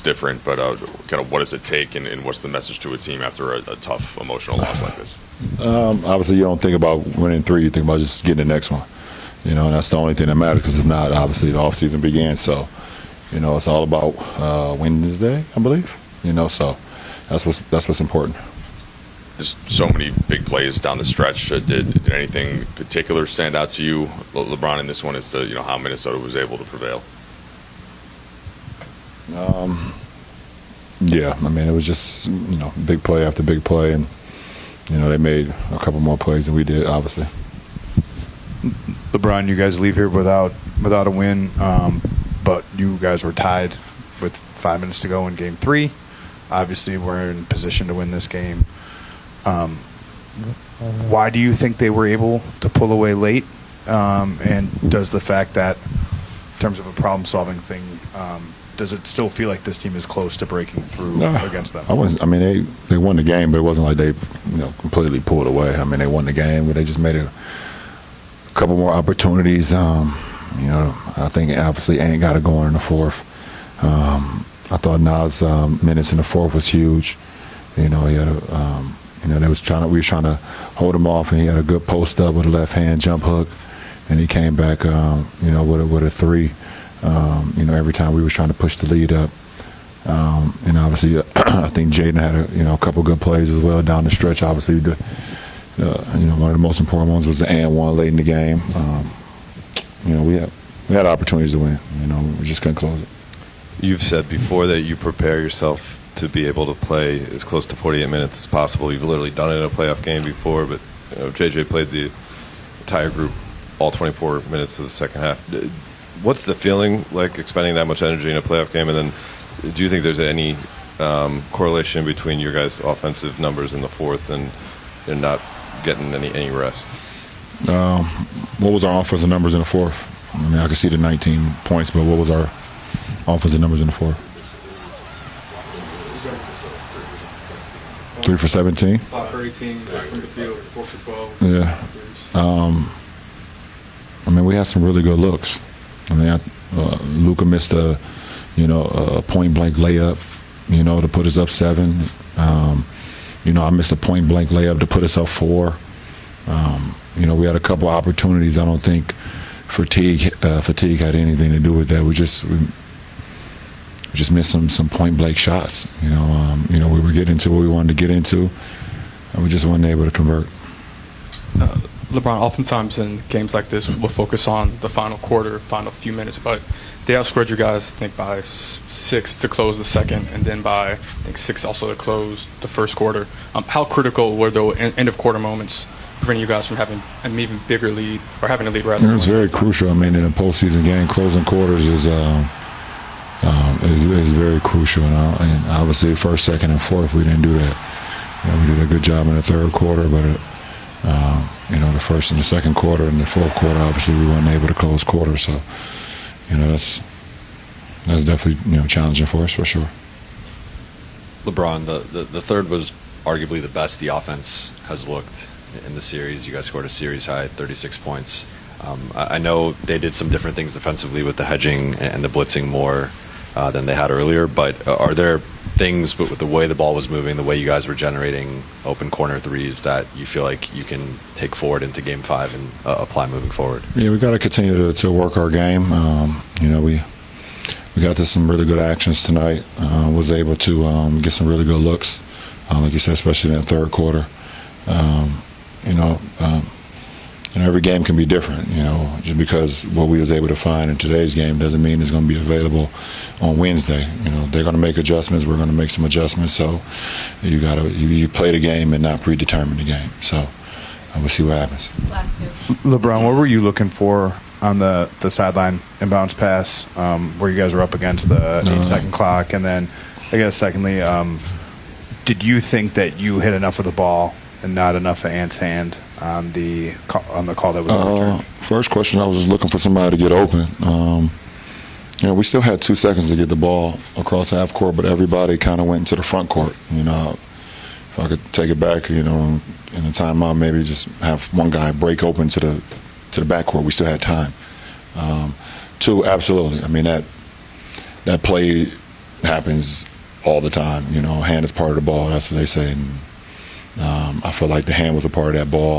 different, but kind of what does it take, and what's the message to a team after a tough emotional loss like this? Obviously, you don't think about winning 3. You think about just getting the next one. And that's the only thing that matters, because if not, obviously the offseason begins. So, it's all about Wednesday, I believe. So that's what's important. There's so many big plays down the stretch. Did anything particular stand out to you, LeBron, in this one, as to how Minnesota was able to prevail? Yeah, it was just big play after big play, and they made a couple more plays than we did, obviously. LeBron, you guys leave here without a win, but you guys were tied with 5 minutes to go in Game 3. Obviously, we're in position to win this game. Why do you think they were able to pull away late? And does the fact that, in terms of a problem-solving thing, does it still feel like this team is close to breaking through against them? They won the game, but it wasn't like they completely pulled away. They won the game, but they just made a couple more opportunities. I think obviously Ant got it going in the fourth. I thought Nas' minutes in the fourth was huge. He had we were trying to hold him off, and he had a good post up with a left hand jump hook, and he came back with a 3. Every time we were trying to push the lead up. And obviously, I think Jaden had a couple good plays as well down the stretch. Obviously, one of the most important ones was the and one late in the game. We had opportunities to win. We just couldn't close it. You've said before that you prepare yourself to be able to play as close to 48 minutes as possible. You've literally done it in a playoff game before, but JJ played the entire group all 24 minutes of the second half. What's the feeling like expending that much energy in a playoff game? And then do you think there's any correlation between your guys' offensive numbers in the fourth and not getting any rest? What was our offensive numbers in the fourth? I could see the 19 points, but what was our offensive numbers in the fourth? 3 for 17. 5 for 18 from the field, 4 for 12. Yeah. We had some really good looks. Luka missed a point blank layup, to put us up 7. I missed a point blank layup to put us up 4. We had a couple opportunities. I don't think fatigue had anything to do with that. We just missed some point blank shots. We were getting to what we wanted to get into, and we just weren't able to convert. LeBron, oftentimes in games like this, we'll focus on the final quarter, final few minutes, but they outscored you guys, I think, by 6 to close the second, and then by, I think, 6 also to close the first quarter. How critical were the end-of-quarter moments preventing you guys from having an even bigger lead, or having a lead rather? It was very crucial. In a postseason game, closing quarters is very crucial, and obviously first, second, and fourth we didn't do that. We did a good job in the third quarter, but the first and the second quarter and the fourth quarter, obviously we weren't able to close quarters. So that's definitely challenging for us for sure. LeBron, the third was arguably the best the offense has looked in the series. You guys scored a series high, 36 points. I know they did some different things defensively with the hedging and the blitzing more than they had earlier, but are there things with the way the ball was moving, the way you guys were generating open corner threes, that you feel like you can take forward into Game 5 and apply moving forward? Yeah, we got to continue to work our game. We got to some really good actions tonight. Was able to get some really good looks, like you said, especially in that third quarter. Every game can be different. Just because what we was able to find in today's game doesn't mean it's going to be available on Wednesday. They're going to make adjustments. We're going to make some adjustments. So you play the game and not predetermine the game. So we'll see what happens. Last 2. LeBron, what were you looking for on the sideline inbounds pass where you guys were up against the 8-second clock? And then, I guess, secondly, did you think that you hit enough of the ball and not enough of Ant's hand on the call that was overturned? First question, I was just looking for somebody to get open. We still had 2 seconds to get the ball across half court, but everybody kind of went into the front court. If I could take it back, in a timeout, maybe just have one guy break open to the back court. We still had time. 2, absolutely. That play happens all the time. You know, hand is part of the ball. That's what they say. And I feel like the hand was a part of that ball.